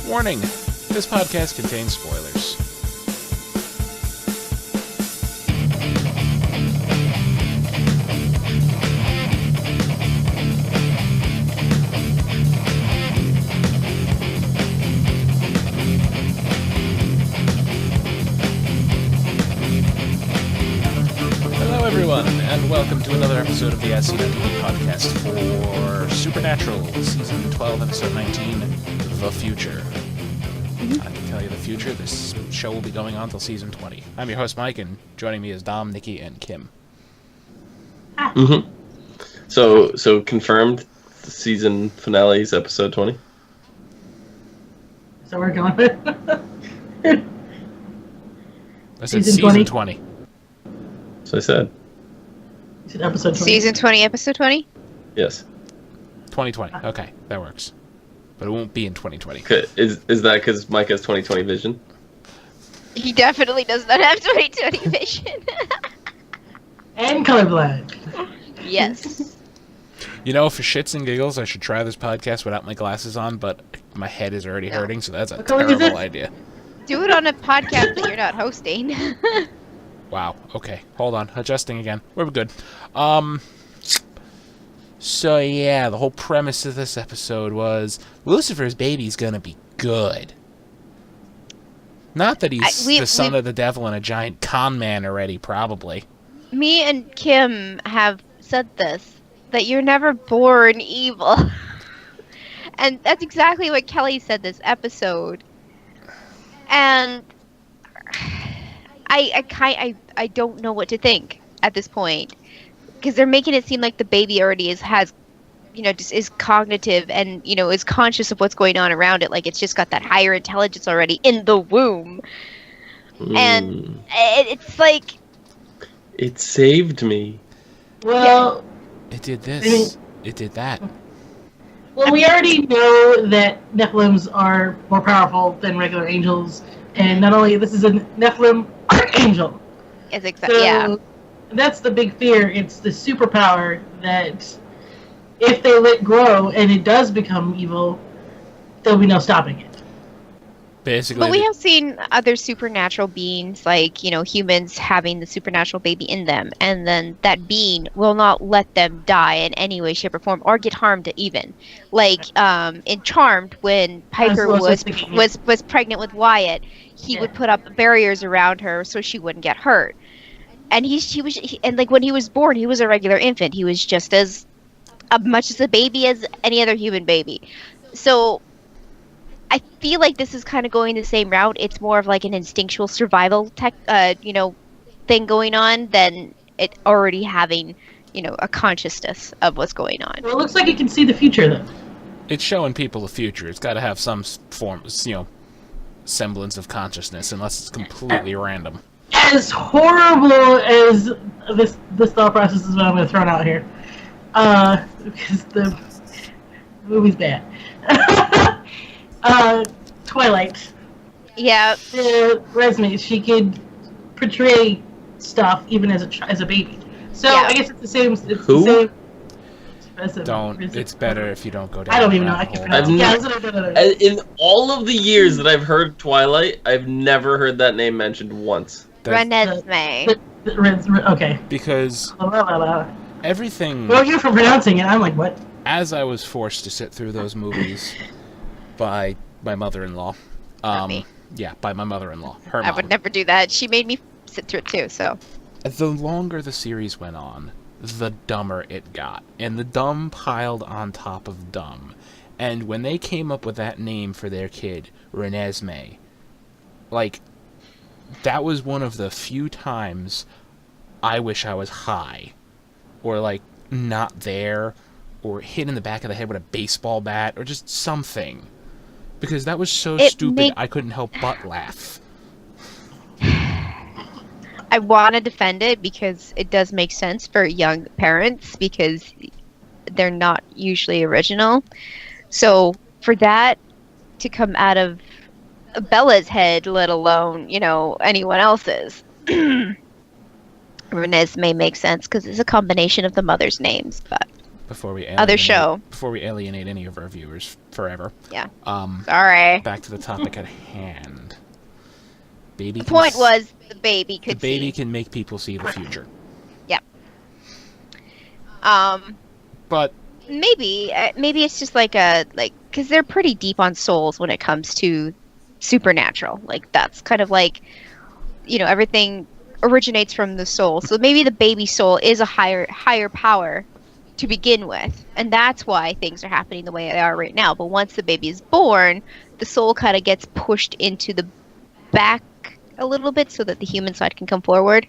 Warning, this podcast contains spoilers. Hello everyone, and welcome to another episode of the ASOTV podcast for Supernatural, Season 12, Episode 19, The Future. I can tell you the future, this show will be going on till Season 20. I'm your host, Mike, and joining me is Dom, Nikki, and Kim. Mm-hmm. So confirmed, the season finale is Episode 20? So we're going with I said Season 20. So I said. You said Episode 20. Season 20, Episode 20? Yes. 2020, okay, that works. But it won't be in 2020. Is that because Mike has 2020 vision? He definitely does not have 2020 vision. And colorblind. Yes. You know, for shits and giggles, I should try this podcast without my glasses on, but my head is already hurting, so that's a terrible idea. Do it on a podcast that you're not hosting. Wow, okay, hold on, adjusting again. We're good. So yeah, the whole premise of this episode was Lucifer's baby's gonna be good. Not that he's the son of the devil and a giant con man already, probably. Me and Kim have said this, that you're never born evil. And that's exactly what Kelly said this episode. And I don't know what to think at this point. Because they're making it seem like the baby already has, just is cognitive and, is conscious of what's going on around it. Like, it's just got that higher intelligence already in the womb. And it's like... It saved me. Well... It did this. It did that. Well, we already know that Nephilims are more powerful than regular angels. And not only, this is a Nephilim archangel. Yes, exactly, yeah. That's the big fear. It's the superpower that if they let grow and it does become evil, there'll be no stopping it. Basically. But we have seen other supernatural beings, like, humans having the supernatural baby in them, and then that being will not let them die in any way, shape, or form, or get harmed even. Like, in Charmed, when Piper was pregnant with Wyatt, he would put up barriers around her so she wouldn't get hurt. And when he was born, he was a regular infant. He was just as much as a baby as any other human baby. So I feel like this is kind of going the same route. It's more of like an instinctual survival thing going on than it already having, a consciousness of what's going on. Well, it looks like it can see the future, though. It's showing people the future. It's got to have some form, semblance of consciousness, unless it's completely random. As horrible as this thought process is, what I'm going to throw out here, because the movie's bad. Twilight. Yeah. The resume, she could portray stuff even as a baby. So yeah. I guess it's the same. It's Who? The same. Don't. It's better if you don't go down. I don't even know. I can pronounce it. In all of the years that I've heard Twilight, I've never heard that name mentioned once. Renesmee. Okay. Because everything... Well, you're for pronouncing it. I'm like, what? As I was forced to sit through those movies by my mother-in-law. Yeah, by my mother-in-law. Her mom. I would never do that. She made me sit through it too, so... The longer the series went on, the dumber it got. And the dumb piled on top of dumb. And when they came up with that name for their kid, Renesmee, that was one of the few times I wish I was high. Or, not there. Or hit in the back of the head with a baseball bat. Or just something. Because that was so stupid, I couldn't help but laugh. I want to defend it because it does make sense for young parents because they're not usually original. So for that to come out of Bella's head, let alone, anyone else's, Renesmee makes sense because it's a combination of the mother's names. But before we alienate any of our viewers forever. Yeah. Um, Sorry. Back to the topic at hand. Baby. The point was the baby could the baby see. can make people see the future. Yep. But Maybe it's just because they're pretty deep on souls when it comes to supernatural. Like that's kind of like, everything originates from the soul. So maybe the baby soul is a higher power to begin with, and that's why things are happening the way they are right now. But once the baby is born, the soul kind of gets pushed into the back a little bit so that the human side can come forward.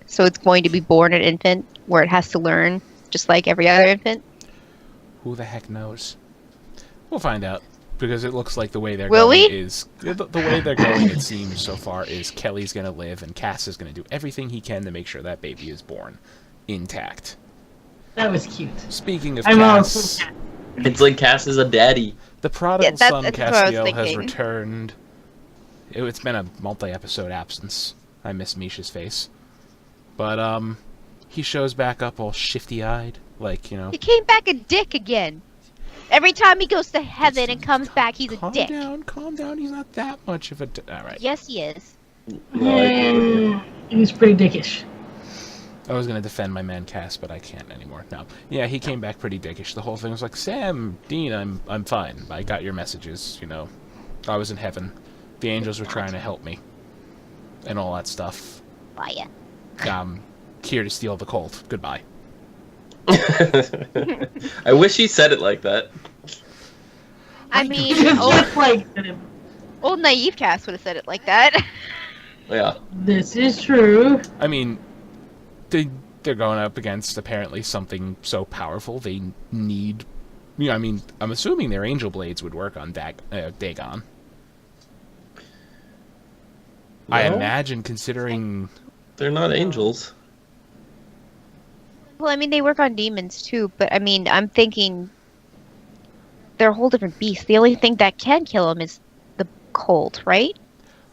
So it's going to be born an infant where it has to learn just like every other infant. who the heck knows? We'll find out, because it looks like the way they're Will going we? is the way they're going. It seems so far is Kelly's gonna live, and Cass is gonna do everything he can to make sure that baby is born intact. That was cute. Speaking of I'm Cass, also It's like Cass is a daddy. the prodigal that's son what I was Castiel has thinking. returned. It's been a multi-episode absence. I miss Misha's face, but he shows back up all shifty-eyed, like He came back a dick again. Every time he goes to heaven and comes back, he's a dick. Calm down. He's not that much of a. All right. Yes, he is. he was pretty dickish. I was gonna defend my man Cass, but I can't anymore. No. Yeah, he came back pretty dickish. The whole thing was like, Sam, Dean, I'm fine. I got your messages. I was in heaven. The angels were trying to help me, and all that stuff. Fire. Here to steal the colt. Goodbye. I wish he said it like that. I mean, Just like old naive Cass would have said it like that. Yeah. this is true. I mean, they're going up against apparently something so powerful they need. I mean, I'm assuming their angel blades would work on Dagon. I No? imagine, considering. They're not angels. Well, I mean, they work on demons too, but I mean, I'm thinking they're a whole different beast. The only thing that can kill him is the cold, right?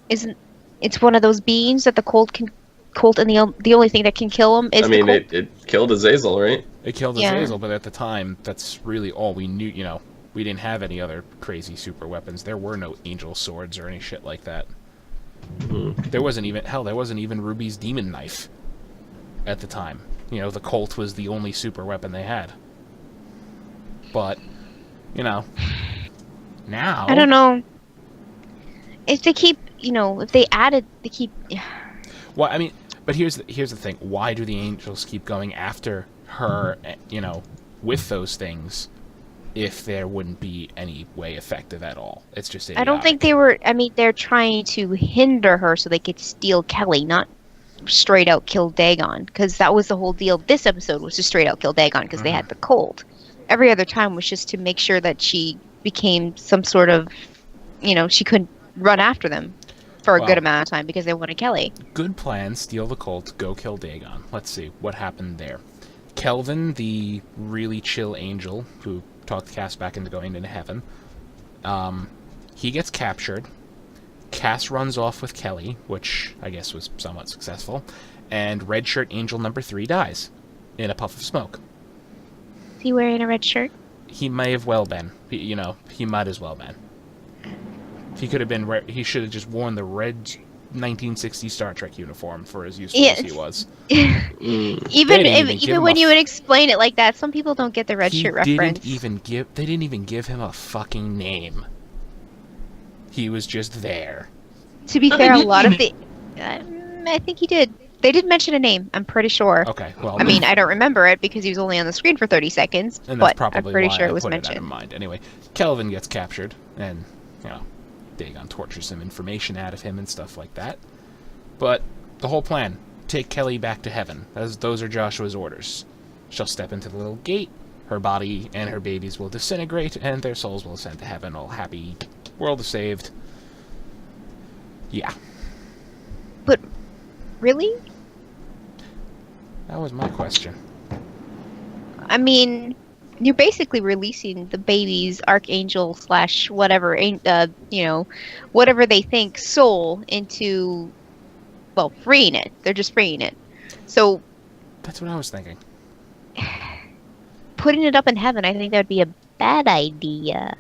It's one of those beings that the cold, and the only thing that can kill him is I mean, the cold. it killed Azazel, right? It killed Yeah. Azazel, but at the time, that's really all we knew. We didn't have any other crazy super weapons. There were no angel swords or any shit like that. There wasn't even Ruby's demon knife at the time. The Colt was the only super weapon they had. But, now... I don't know. If they keep, if they keep... Well, I mean, but here's the thing. Why do the angels keep going after her, with those things, if there wouldn't be any way effective at all? It's just idiotic. I don't think they were... I mean, they're trying to hinder her so they could steal Kelly, not straight out kill Dagon, because that was the whole deal. This episode was to straight out kill Dagon because they had the cold. Every other time was just to make sure that she became some sort of, she couldn't run after them for a good amount of time because they wanted Kelly. Good plan, steal the Colt, go kill Dagon. Let's see what happened there. Kelvin, the really chill angel who talked Cass back into going into heaven, he gets captured. Cass runs off with Kelly, which I guess was somewhat successful, and Red Shirt Angel number 3 dies in a puff of smoke. Is he wearing a red shirt? He may have well been. He might as well been. He could have been. He should have just worn the red 1960s Star Trek uniform for as useful as he was. Even when you would explain it like that, some people don't get the red shirt reference. They didn't even give him a fucking name. He was just there. To be fair, a lot of the... I think he did. They did mention a name, I'm pretty sure. Okay, well... I mean, I don't remember it because he was only on the screen for 30 seconds, and that's but probably I'm pretty why sure I it was put mentioned. It in mind. Anyway, Kelvin gets captured, and, Dagon tortures some information out of him and stuff like that. But the whole plan, take Kelly back to heaven. Those are Joshua's orders. She'll step into the little gate, her body and her babies will disintegrate, and their souls will ascend to heaven, all happy, world is saved. Yeah. But, really? That was my question. I mean, you're basically releasing the baby's archangel / whatever, whatever they think soul into, well, freeing it. They're just freeing it. So... That's what I was thinking. putting it up in heaven, I think that would be a bad idea.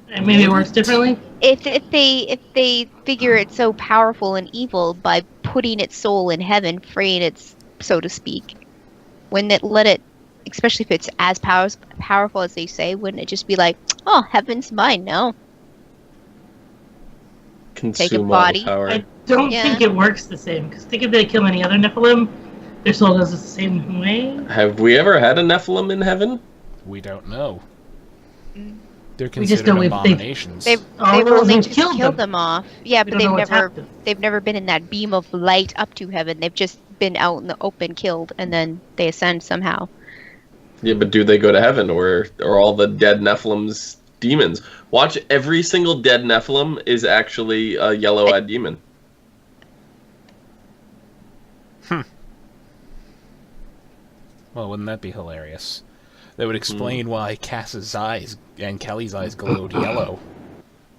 And maybe it works differently. If they figure it's so powerful and evil by putting its soul in heaven, freeing it, so to speak, wouldn't it let it, especially if it's as powerful as they say, wouldn't it just be like, oh, heaven's mine now? Consume Take a all the body. power. I don't think it works the same, because think if they kill any other Nephilim, their soul goes the same way. Have we ever had a Nephilim in heaven? We don't know. They're We just considered know abominations. They've All those only who've just killed killed them. them off. Yeah, We but don't know what's happened. they've never been in that beam of light up to heaven. They've just been out in the open, killed, and then they ascend somehow. Yeah, but do they go to heaven, or are all the dead Nephilims demons? Watch, every single dead Nephilim is actually a yellow-eyed demon. Well, wouldn't that be hilarious? That would explain why Cass's eyes and Kelly's eyes glowed yellow.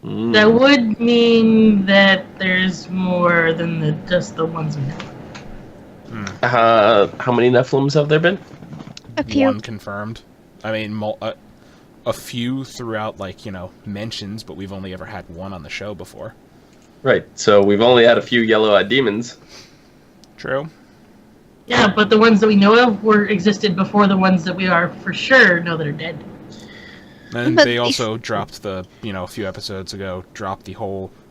That would mean that there's more than just the ones we know. How many Nephilims have there been? A few. One confirmed. I mean, a few throughout, like, mentions, but we've only ever had one on the show before. Right, so we've only had a few yellow-eyed demons. True. Yeah, but the ones that we know of existed before the ones that we are for sure know that are dead. And But they these- also dropped a few episodes ago,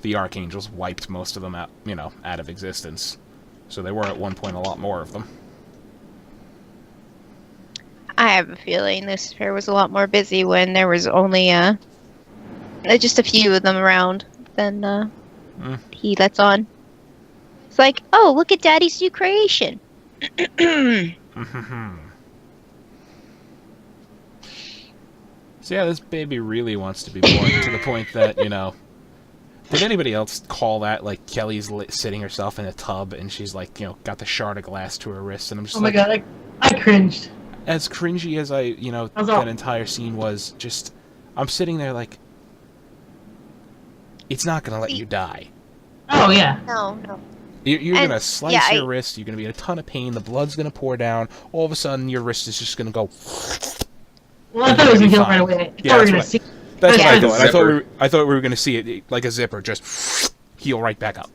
the Archangels wiped most of them out, out of existence. So there were at one point a lot more of them. I have a feeling this fair was a lot more busy when there was only just a few of them around than he lets on. It's like, oh, look at Daddy's new creation. So yeah, this baby really wants to be born to the point that, did anybody else call that, like, Kelly's sitting herself in a tub and she's, like, got the shard of glass to her wrist, and I'm just Oh my god, I cringed. as cringy as that entire scene was, just, I'm sitting there like, it's not gonna let you die. Oh yeah. No. You're And, gonna slice yeah, your wrist, you're gonna be in a ton of pain, the blood's gonna pour down, all of a sudden your wrist is just gonna go. Well, I thought it was gonna kill right away. I thought we were gonna see. That's Yeah. what I thought. Zipper. I thought we were gonna see it like a zipper, just heal right back up.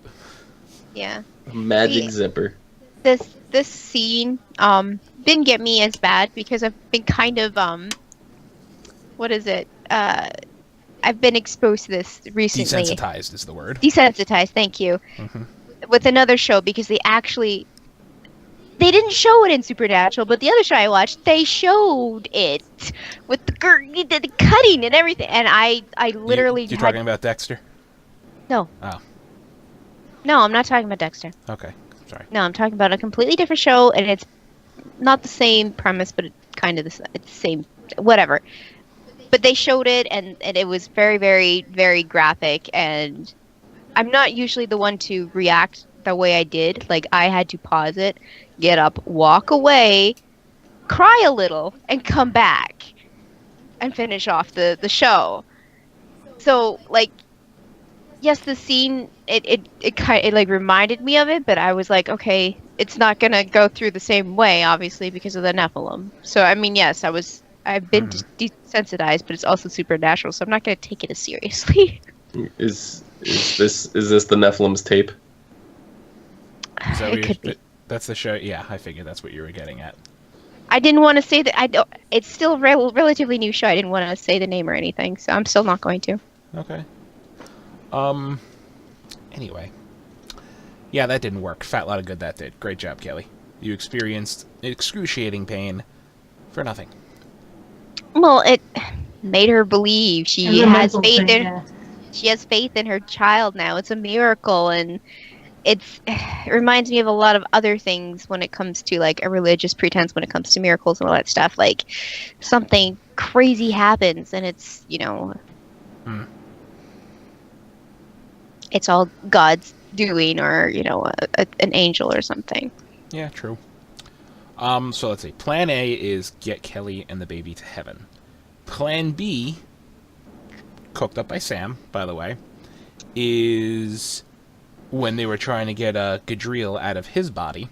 Yeah. A magic See, zipper. This scene didn't get me as bad because I've been kind of what is it? I've been exposed to this recently. Desensitized is the word. Desensitized, thank you. Mhm. With another show, because they didn't show it in Supernatural, but the other show I watched, they showed it with the cutting and everything, and I literally You're talking about Dexter? No. Oh. No, I'm not talking about Dexter. Okay, sorry. No, I'm talking about a completely different show, and it's not the same premise, but it's kind of it's the same, whatever. But they showed it, and it was very, very, very graphic, and I'm not usually the one to react the way I did. Like, I had to pause it, get up, walk away, cry a little, and come back and finish off the show. So, like, yes, the scene, it kind of, like, reminded me of it, but I was like, okay, it's not gonna go through the same way, obviously, because of the Nephilim. So, I mean, yes, I've been desensitized, but it's also Supernatural, so I'm not gonna take it as seriously. Is this the Nephilim's tape? Is that It what could be. That's the show. Yeah, I figured that's what you were getting at. I didn't want to say that. It's still a relatively new show. I didn't want to say the name or anything, so I'm still not going to. Okay. Anyway. Yeah, that didn't work. Fat lot of good that did. Great job, Kelly. You experienced excruciating pain for nothing. Well, it made her believe she And the has mental faith thing, in she has faith in her child now. It's a miracle, and it reminds me of a lot of other things when it comes to, like, a religious pretense when it comes to miracles and all that stuff. Like, something crazy happens, and it's, it's all God's doing, or, an angel or something. Yeah, true. So let's see. Plan A is get Kelly and the baby to heaven. Plan B, cooked up by Sam, by the way, is when they were trying to get Gadriel out of his body,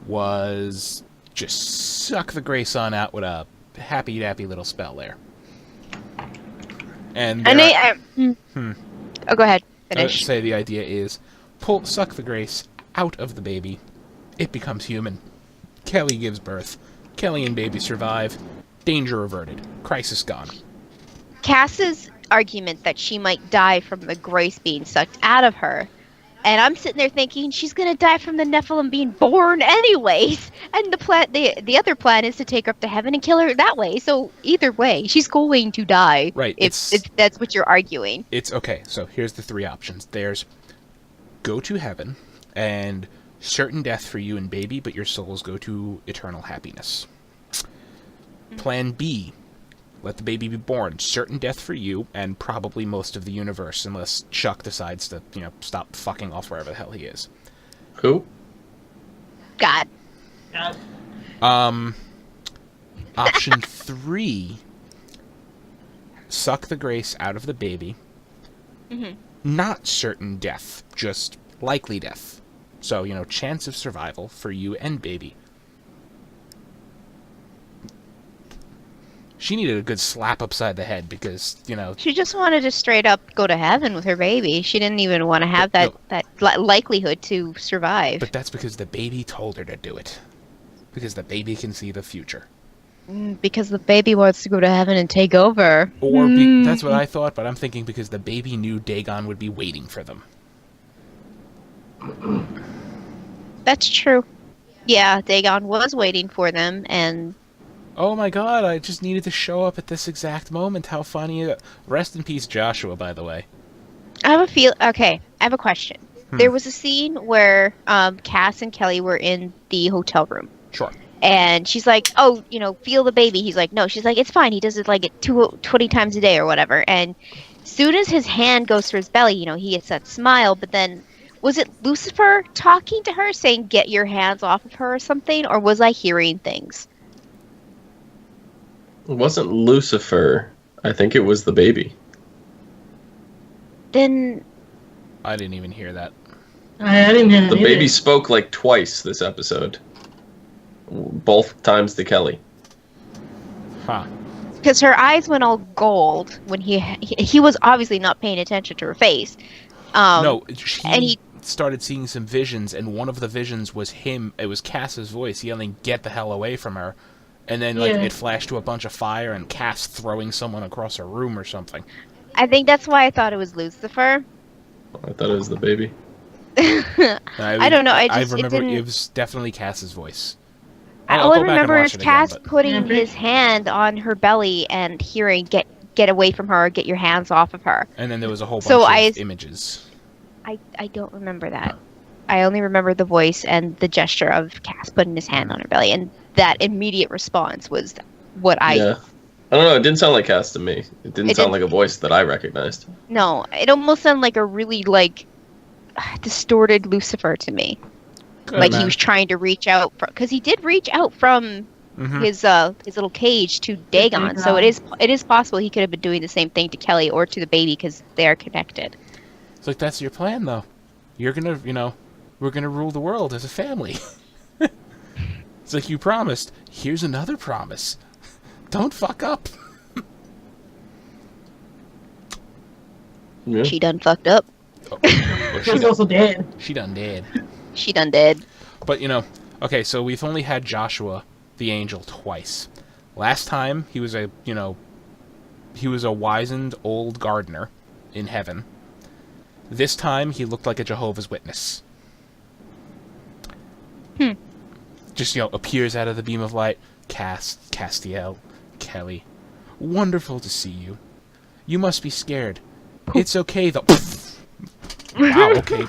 was just suck the grace on out with a happy dappy little spell there. And oh, go ahead. Finish. Say the idea is suck the grace out of the baby. It becomes human. Kelly gives birth. Kelly and baby survive. Danger averted. Crisis gone. Cass's argument that she might die from the grace being sucked out of her, and I'm sitting there thinking she's gonna die from the Nephilim being born anyways, and the other plan is to take her up to heaven and kill her that way. So either way, she's going to die. Right. If that's what you're arguing. It's okay. So here's the three options. There's go to heaven and certain death for you and baby, but your souls go to eternal happiness. Plan B, let the baby be born. Certain death for you and probably most of the universe, unless Chuck decides to, stop fucking off wherever the hell he is. Who? God. Option 3, suck the grace out of the baby. Mm-hmm. Not certain death, just likely death. So, chance of survival for you and baby. She needed a good slap upside the head because, She just wanted to straight up go to heaven with her baby. She didn't even want to have that likelihood to survive. But that's because the baby told her to do it. Because the baby can see the future. Because the baby wants to go to heaven and take over. Or that's what I thought, but I'm thinking because the baby knew Dagon would be waiting for them. That's true. Yeah, Dagon was waiting for them, and... Oh my god, I just needed to show up at this exact moment. How funny. Rest in peace, Joshua, by the way. Okay, I have a question. There was a scene where Cass and Kelly were in the hotel room. Sure. And she's like, oh, feel the baby. He's like, no. She's like, it's fine. He does it like 20 times a day or whatever. And as soon as his hand goes to his belly, he gets that smile. But then, was it Lucifer talking to her, saying, get your hands off of her or something? Or was I hearing things? It wasn't Lucifer. I think it was the baby. Then... I didn't even hear that. I didn't hear The baby spoke like twice this episode. Both times to Kelly. Huh. Because her eyes went all gold when he was obviously not paying attention to her face. No, and he started seeing some visions, and one of the visions was him. It was Cass's voice yelling, "Get the hell away from her!" And then it flashed to a bunch of fire and Cass throwing someone across a room or something. I think that's why I thought it was Lucifer. I thought it was the baby. I don't know. I remember it was definitely Cass's voice. All I remember is Cass putting his hand on her belly and hearing "Get away from her! Get your hands off of her!" And then there was a whole bunch of images. I don't remember that. I only remember the voice and the gesture of Cass putting his hand on her belly, and that immediate response was what I... Yeah. I don't know, it didn't sound like Cass to me. It didn't sound like a voice that I recognized. No, it almost sounded like a really, distorted Lucifer to me. Good, he was trying to reach out, because he did reach out from his little cage to Dagon, so it is possible he could have been doing the same thing to Kelly or to the baby, because they are connected. It's like, that's your plan, though. You're gonna, we're gonna rule the world as a family. It's like you promised. Here's another promise. Don't fuck up. Yeah. She done fucked up. Oh, well, She's also dead. She done dead. She done dead. But, okay, so we've only had Joshua, the angel, twice. Last time, he was a wizened old gardener in heaven. This time, he looked like a Jehovah's Witness. Just, appears out of the beam of light. Castiel, Kelly. Wonderful to see you. You must be scared. It's okay, though. Wow, okay.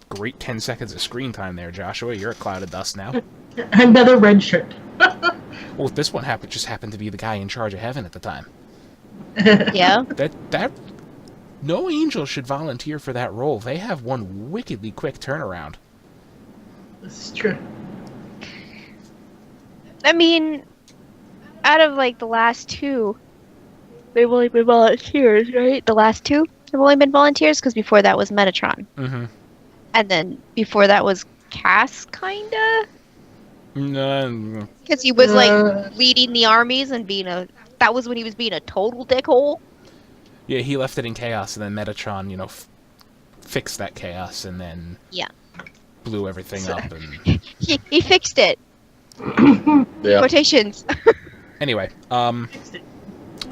Great 10 seconds of screen time there, Joshua. You're a cloud of dust now. Another red shirt. Well, this one just happened to be the guy in charge of heaven at the time. Yeah? That no angel should volunteer for that role. They have one wickedly quick turnaround. This is true. I mean, out of the last two, they've only been volunteers, right? The last two have only been volunteers, because before that was Metatron. Mm-hmm. And then before that was Cass, kinda? No, Because he was like leading the armies and that was when he was being a total dickhole. yeah, he left it in chaos, and then Metatron, fixed that chaos, and then blew everything up. And He fixed it. Yeah. Quotations. anyway, Fixed it.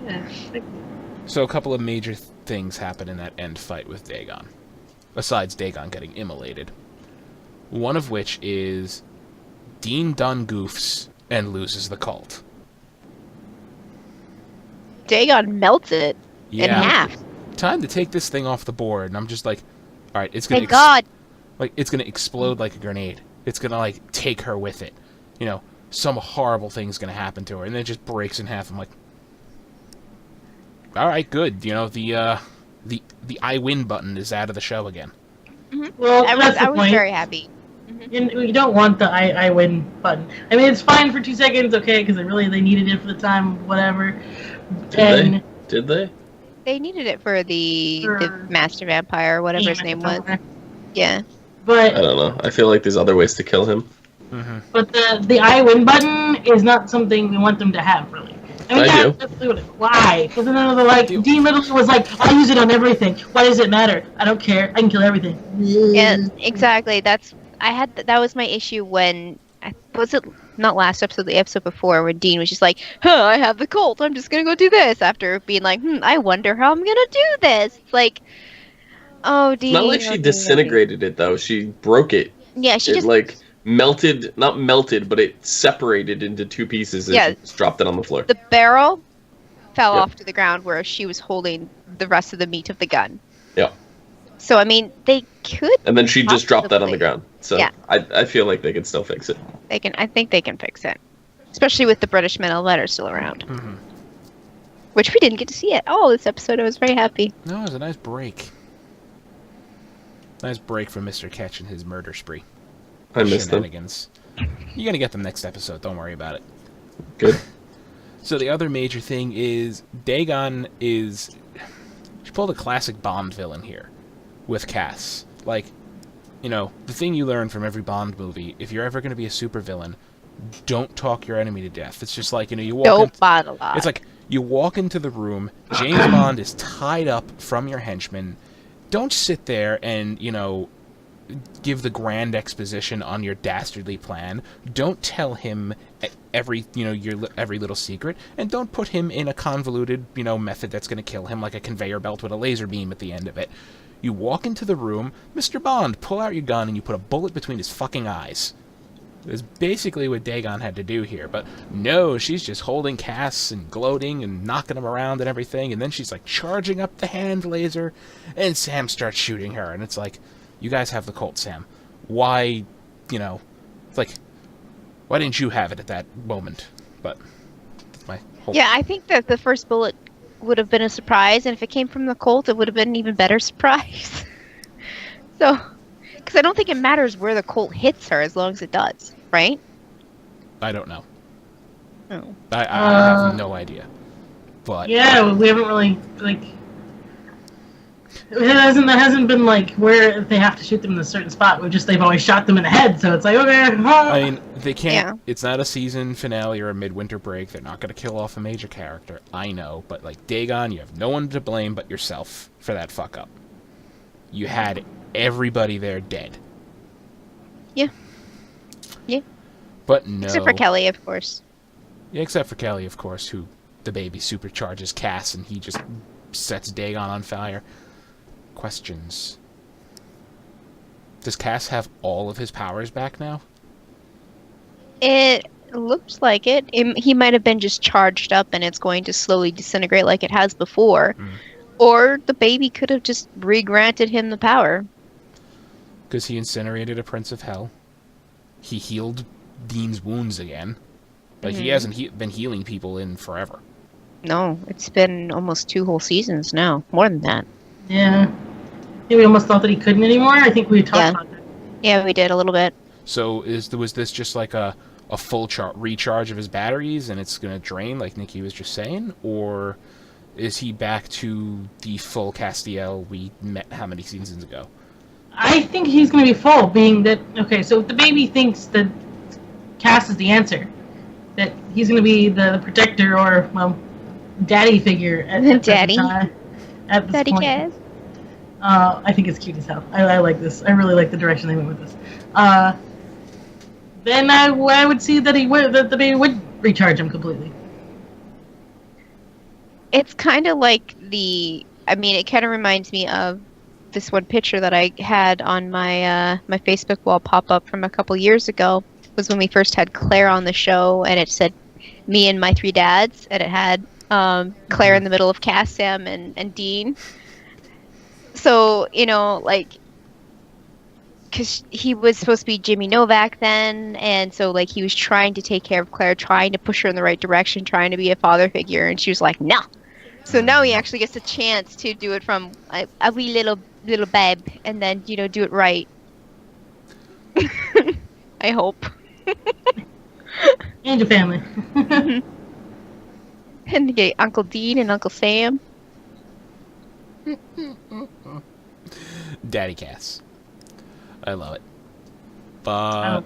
Yeah. so a couple of major things happen in that end fight with Dagon, besides Dagon getting immolated. One of which is Dean done goofs and loses the cult. Dagon melts it in half. Time to take this thing off the board, and I'm just like, all right, it's gonna Thank God. it's gonna explode like a grenade. It's gonna like take her with it. Some horrible thing's gonna happen to her, and then it just breaks in half. I'm like, all right, good. The I win button is out of the show again. Well, I that's the was point. very happy. You don't want the I win button. I mean, it's fine for 2 seconds, okay, because they needed it for the time, whatever. Did they? They needed it for the Master Vampire, whatever his name was. Yeah. But I don't know. I feel like there's other ways to kill him. Mm-hmm. But the I win button is not something we want them to have, really. I do. Why? Because then Dean literally was like, I'll use it on everything. Why does it matter? I don't care. I can kill everything. Yeah, exactly. That was my issue when was it not last episode, the episode before, when Dean was just like, I have the cult, I'm just gonna go do this, after being like, I wonder how I'm gonna do this. Like, oh, Dean. It's not like she disintegrated it, though. She broke it. Yeah, she just melted, not melted, but it separated into 2 pieces and she just dropped it on the floor. The barrel fell off to the ground where she was holding the rest of the meat of the gun. Yeah. So, I mean, they could. And then she just dropped that on the ground. So yeah. I feel like they can still fix it. I think they can fix it. Especially with the British metal letter still around. Mm-hmm. Which we didn't get to see at all this episode. I was very happy. No, it was a nice break. Nice break from Mr. Ketch and his murder spree. I missed them. You're gonna get them next episode, don't worry about it. Good. So the other major thing is Dagon she pulled a classic Bond villain here with Cass. Like, the thing you learn from every Bond movie, if you're ever gonna be a supervillain, don't talk your enemy to death. It's just like, you walk Don't bond a lot. It's like you walk into the room, James Bond is tied up from your henchman. Don't sit there and, give the grand exposition on your dastardly plan. Don't tell him every little secret, and don't put him in a convoluted, method that's going to kill him, like a conveyor belt with a laser beam at the end of it. You walk into the room, Mr. Bond, pull out your gun, and you put a bullet between his fucking eyes. It's basically what Dagon had to do here, but no, she's just holding Cass and gloating and knocking him around and everything, and then she's like charging up the hand laser, and Sam starts shooting her, and it's like, you guys have the Colt, Sam. Why, why didn't you have it at that moment? But that's my whole... Yeah, I think that the first bullet would have been a surprise, and if it came from the Colt, it would have been an even better surprise. So, because I don't think it matters where the Colt hits her as long as it does, right? I don't know. Oh. I have no idea. But yeah, we haven't really it hasn't been where they have to shoot them in a certain spot. They've always shot them in the head, so it's like, okay. I mean, they can't. Yeah. It's not a season finale or a midwinter break. They're not going to kill off a major character. I know, but Dagon, you have no one to blame but yourself for that fuck up. You had everybody there dead. Yeah. Yeah. But no. Except for Kelly, of course. Yeah, except for Kelly, of course, who the baby supercharges Cass and he just sets Dagon on fire. Questions. Does Cass have all of his powers back now? It looks like it. He might have been just charged up and it's going to slowly disintegrate like it has before. Mm. Or the baby could have just re-granted him the power. Because he incinerated a Prince of Hell. He healed Dean's wounds again. But he hasn't been healing people in forever. No, it's been almost 2 whole seasons now. More than that. Yeah. We almost thought that he couldn't anymore. I think we talked about that. Yeah, we did a little bit. So was this just like a full recharge of his batteries and it's going to drain like Nikki was just saying? Or is he back to the full Castiel we met how many seasons ago? I think he's going to be full, being that... Okay, so if the baby thinks that Cass is the answer. That he's going to be the protector or, well, daddy figure at Daddy. at this Daddy point. Cass. I think it's cute as hell. I like this. I really like the direction they went with this. Then I would see that the baby would recharge him completely. It's kind of like it kind of reminds me of this one picture that I had on my my Facebook wall pop up from a couple years ago. It was when we first had Claire on the show, and it said me and my 3 dads, and it had Claire in the middle of Cass, Sam, and Dean. So, because he was supposed to be Jimmy Novak then, and so, he was trying to take care of Claire, trying to push her in the right direction, trying to be a father figure, and she was like, no. So now he actually gets a chance to do it from a wee little babe, and then, do it right. I hope. And your family. And you get Uncle Dean and Uncle Sam. Daddy Cass. I love it. But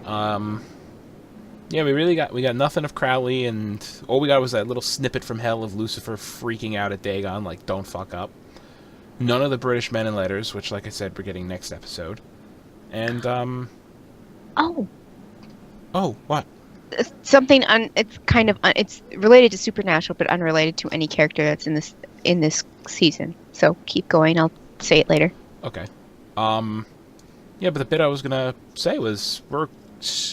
yeah, we got nothing of Crowley, and all we got was that little snippet from hell of Lucifer freaking out at Dagon, like, don't fuck up. None of the British men and letters, which, like I said, we're getting next episode. And Oh, what? Something it's related to Supernatural, but unrelated to any character that's in this season. So keep going. I'll say it later. Okay. Yeah, but the bit I was gonna say was we're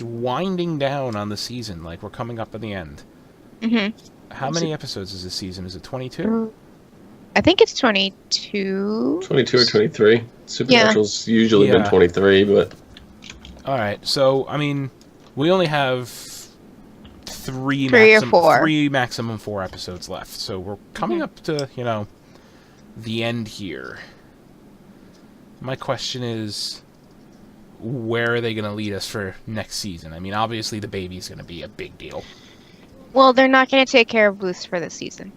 winding down on the season. Like, we're coming up at the end. Mm-hmm. How many episodes is this season? Is it 22? I think it's 22. 22 or 23. Supernatural's usually been 23, but... Alright, so, I mean, we only have three maximum 4 episodes left. So we're coming up to, the end here. My question is, where are they going to lead us for next season? I mean, obviously the baby's going to be a big deal. Well, they're not going to take care of Lucifer this season.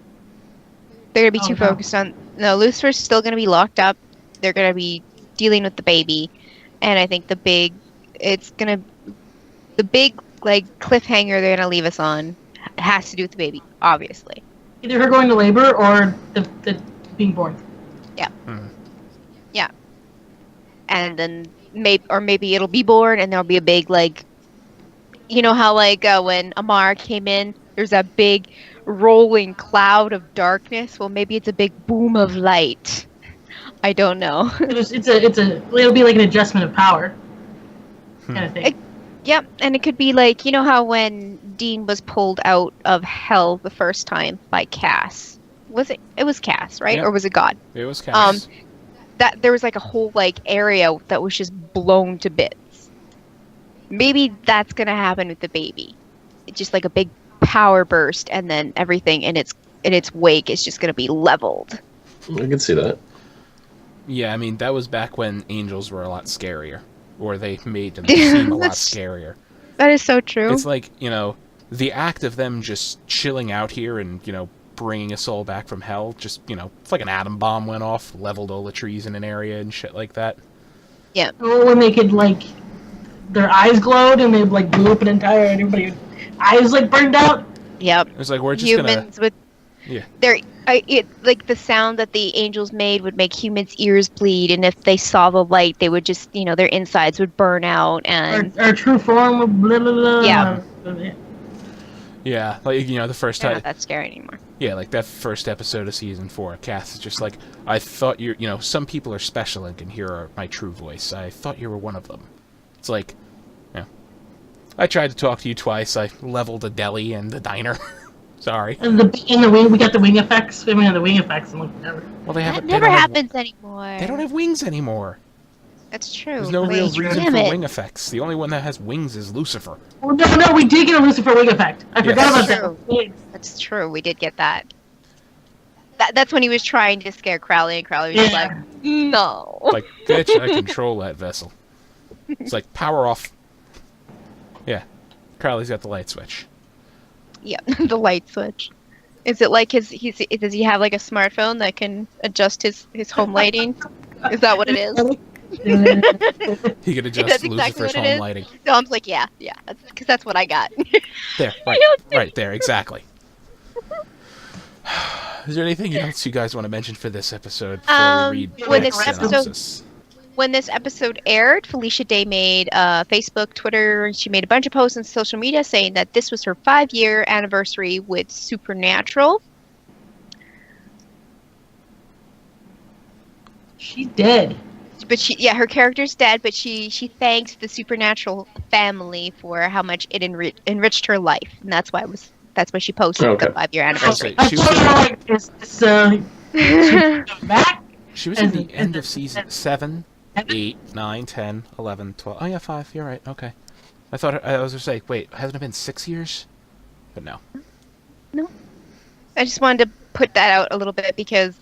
They're going to be too focused on... No, Lucifer's still going to be locked up. They're going to be dealing with the baby. And I think the big cliffhanger they're going to leave us on has to do with the baby, obviously. Either her going to labor or the being born. Yeah. Mm-hmm. Yeah. And then maybe it'll be born and there'll be a big, how when Amar came in, there's a big rolling cloud of darkness. Well, maybe it's a big boom of light. I don't know. It'll be like an adjustment of power kind of thing. Yep, and it could be like, how when Dean was pulled out of hell the first time by Cass. It was Cass, right? Yep. Or was it God? It was Cass. That there was a whole area that was just blown to bits. Maybe that's gonna happen with the baby. It's just like a big power burst, and then everything in its wake is just gonna be leveled. I can see that. Yeah, I mean, that was back when angels were a lot scarier. Or they made them seem a lot scarier. That is so true. It's like, the act of them just chilling out here and, bringing a soul back from hell, just, it's like an atom bomb went off, leveled all the trees in an area and shit like that. Yeah. Or when they could, their eyes glowed and they, blew up an entire, everybody's eyes, burned out. Yep. It's like, we're just humans with... Yeah. The sound that the angels made would make humans' ears bleed, and if they saw the light, they would just, their insides would burn out, and... Our true form would blah, blah, blah. Yeah. Yeah, the first time... They're not that scary anymore. Yeah, that first episode of Season 4, Cass is just like, I thought some people are special and can hear my true voice. I thought you were one of them. It's like, I tried to talk to you twice. I leveled a deli and the diner. Sorry. And the wing, we got the wing effects. We have the wing effects and whatever. Well, that never happens anymore. They don't have wings anymore. That's true. There's no real reason for wing effects. The only one that has wings is Lucifer. Well, no, we did get a Lucifer wing effect. I forgot about that. That's true. We did get that. That's when he was trying to scare Crowley, and Crowley was just like, no. Like, bitch, I control that vessel. It's like, power off. Yeah. Crowley's got the light switch. Yep, the light switch. Is it like does he have a smartphone that can adjust his home lighting? Is that what it is? He could adjust That's exactly Lucifer's what it home is. lighting. Dom's like, yeah, because that's what I got. There, right there, exactly. Is there anything else you guys want to mention for this episode before we read when the this synopsis? When this episode aired, Felicia Day made Facebook, Twitter, she made a bunch of posts on social media saying that this was her 5-year anniversary with Supernatural. She's dead. But her character's dead, but she thanks the Supernatural family for how much it enriched her life, and that's why she posted the 5-year anniversary. Okay, she was in the end of season 7, 8, 9, 10, 11, 12. Oh yeah, 5. You're right. Okay. I was going to say, wait, hasn't it been 6 years? But no. No. I just wanted to put that out a little bit because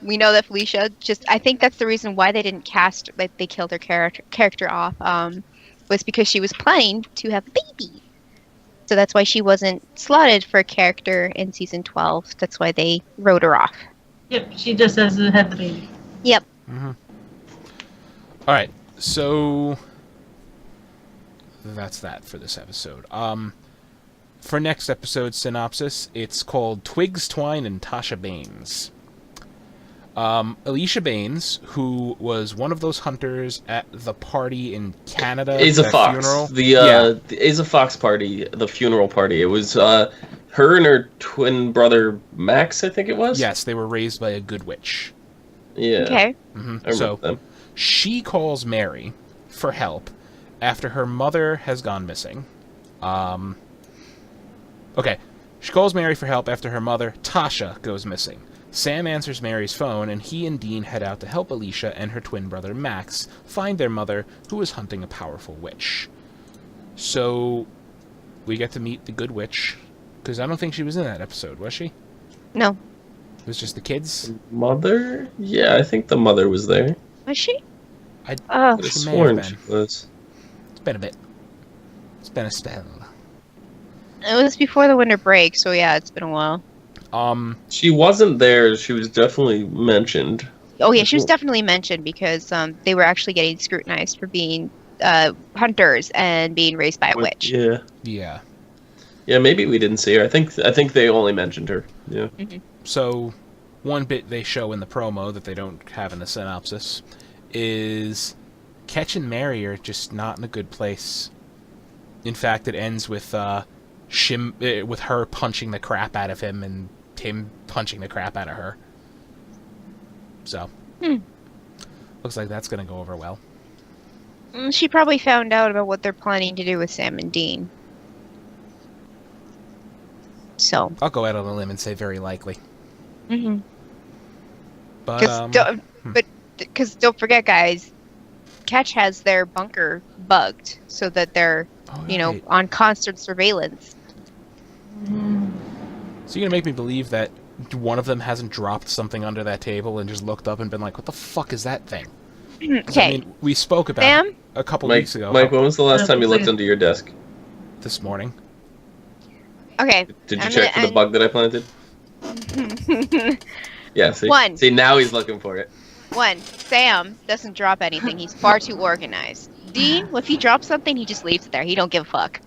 we know that Felicia I think that's the reason why they didn't cast, like they killed her character off, was because she was planning to have a baby. So that's why she wasn't slotted for a character in season 12. That's why they wrote her off. Yep, she just has to have the baby. Yep. Mm-hmm. All right, so that's that for this episode. For next episode synopsis, it's called Twigs, Twine, and Tasha Baines. Alicia Baines, who was one of those hunters at the party in Canada, Asa that Fox, funeral. the Asa Fox party, the funeral party. It was her and her twin brother Max, I think it was. Yes, they were raised by a good witch. Yeah. Okay. Mm-hmm. So them. She calls Mary for help after her mother has gone missing. Okay, she calls Mary for help after her mother, Tasha, goes missing. Sam answers Mary's phone, and he and Dean head out to help Alicia and her twin brother Max find their mother, who is hunting a powerful witch. So, we get to meet the good witch, because I don't think she was in that episode, was she? No. It was just the kids? Mother? Yeah, I think the mother was there. Was she? I could have sworn she was. It's been a bit. It's been a spell. It was before the winter break, so yeah, it's been a while. She wasn't there. She was definitely mentioned. Oh yeah, she was definitely mentioned because they were actually getting scrutinized for being hunters and being raised by a witch. Yeah. Yeah. Yeah, maybe we didn't see her. I think they only mentioned her. Yeah. Mm-hmm. So, one bit they show in the promo that they don't have in the synopsis is Ketch and Mary are just not in a good place. In fact, it ends with with her punching the crap out of him and him punching the crap out of her. So, looks like that's going to go over well. She probably found out about what they're planning to do with Sam and Dean. So I'll go out on a limb and say very likely. Mm-hmm. But because don't forget, guys, Ketch has their bunker bugged so that they're on constant surveillance. So you're gonna make me believe that one of them hasn't dropped something under that table and just looked up and been like, "What the fuck is that thing?" Okay. I mean, we spoke about it a couple weeks ago. Mike, when was the last time you looked under your desk? This morning. Okay. Did you check for the bug that I planted? Yeah, see? One. See, now he's looking for it. 1, Sam doesn't drop anything. He's far too organized. Dean, if he drops something, he just leaves it there. He don't give a fuck.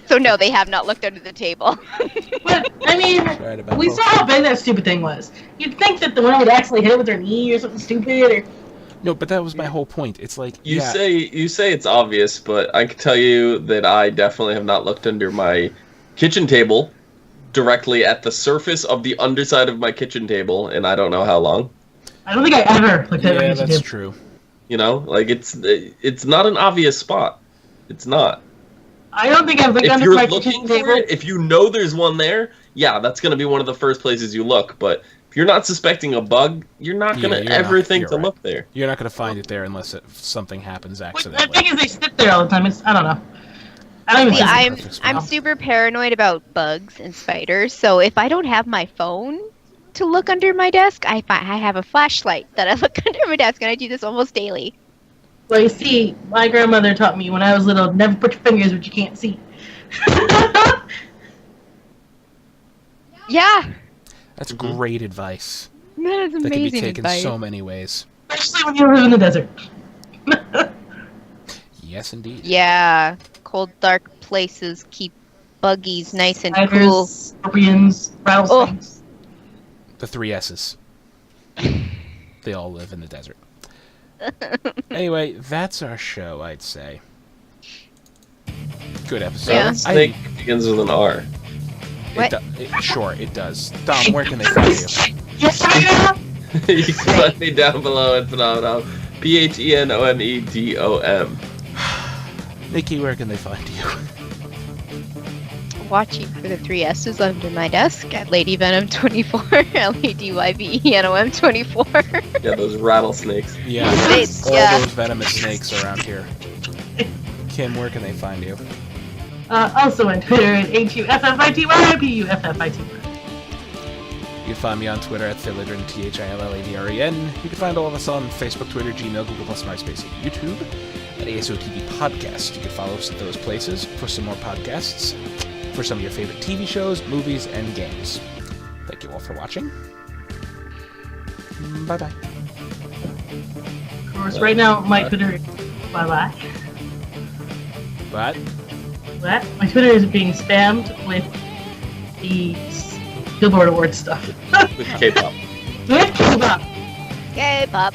So no, they have not looked under the table. But, I mean, we saw how big that stupid thing was. You'd think that the one would actually hit it with their knee or something stupid, or... No, but that was my whole point. It's like, You say it's obvious, but I can tell you that I definitely have not looked under my kitchen table directly at the surface of the underside of my kitchen table, and I don't know how long. I don't think I ever looked at it. Yeah, that's true. You know, like it's not an obvious spot. It's not. I don't think I've looked under my kitchen table. It, if you know there's one there, yeah, that's going to be one of the first places you look. But if you're not suspecting a bug, you're not going to ever think to look there. You're not going to find it there unless something happens accidentally. The thing is, they sit there all the time. I don't know. I don't even See, I'm super paranoid about bugs and spiders. So if I don't have my phone to look under my desk, I have a flashlight that I look under my desk, and I do this almost daily. Well, you see, my grandmother taught me when I was little, never put your fingers what you can't see. Yeah. That's great advice. That is amazing That can be taken advice. so many ways. Especially when you live in the desert. Yes, indeed. Yeah, cold, dark places keep buggies nice and Spiders, cool. scorpions, rattlesnakes. The 3 S's. They all live in the desert. Anyway, that's our show, I'd say. Good episode. Yeah. Snake begins with an R. What? Sure, it does. Dom, where can they find you? Yes, I am. You can find me down below at Phenomenon. PHENOMEDOM. Nikki, where can they find you? Watching for the 3 S's under my desk at Lady Venom 24, LADYVENOM 24. Yeah, those rattlesnakes. Yeah, Snakes, all yeah. those venomous snakes around here. Kim, where can they find you? Also on Twitter at HUFFITYPUFFITY. You can find me on Twitter at Thilladren, THILLADREN. You can find all of us on Facebook, Twitter, Gmail, Google+, MySpace, and YouTube at ASOTV Podcast. You can follow us at those places for some more podcasts, for some of your favorite TV shows, movies, and games. Thank you all for watching. Bye-bye. Of course, right now my Twitter is bye-bye. What? What? My Twitter is being spammed with the Billboard Award stuff. With K-pop. With K-pop. K-pop.